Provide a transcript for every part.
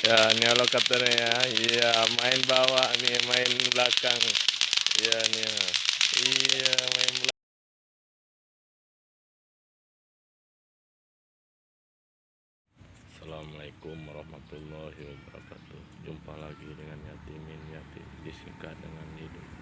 Ya, ini lokatornya ya. Iya, main bawah nih, main belakang. Iya nih. Ya. Iya, main belakang. Assalamualaikum warahmatullahi wabarakatuh. Jumpa lagi dengan Yatimin Yatim, disingkat dengan Hidup.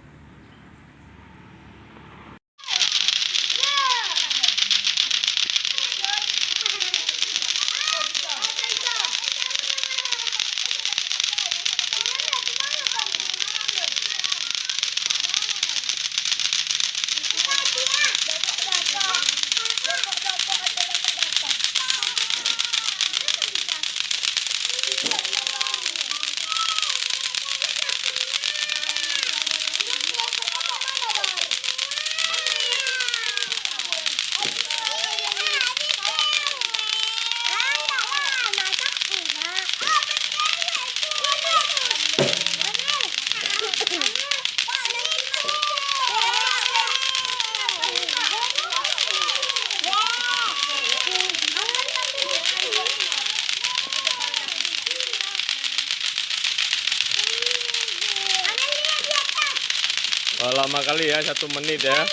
Oh, lama kali ya, 1 menit ya.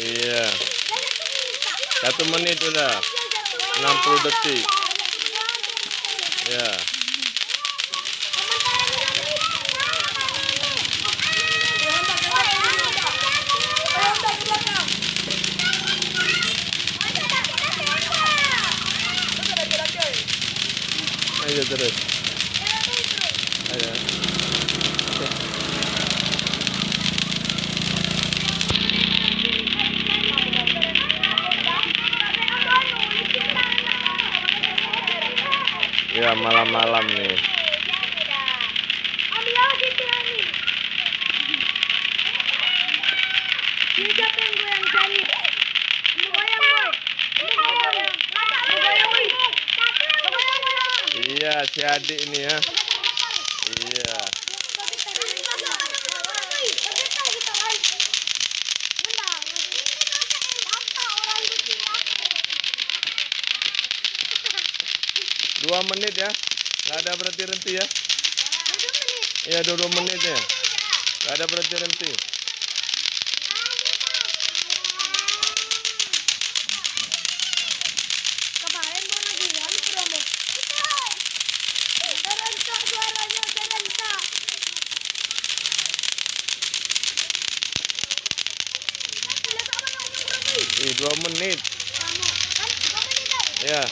Iya, 1 menit udah 60 detik ya. Ayo terus, ayo. Ya, malam-malam nih. Iya, si adik ini ya. Iya. Dua menit ya, nggak ada berhenti-henti ya. Iya, 2 menit ya, nggak ada berhenti-henti. Ih, 2 menit. Ya.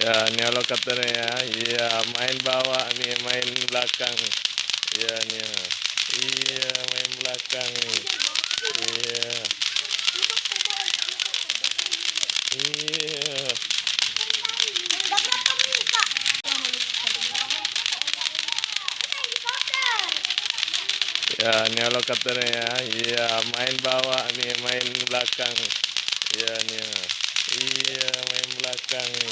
Ya, ini lokatornya ya. Iya, main bawah nih, main belakang. Iya nih. Ya. Iya, main belakang nih. Iya. Iya. Ya, ini lokatornya ya. Iya, main bawah nih, main belakang. Iya nih. Ya. Iya, main belakang nih.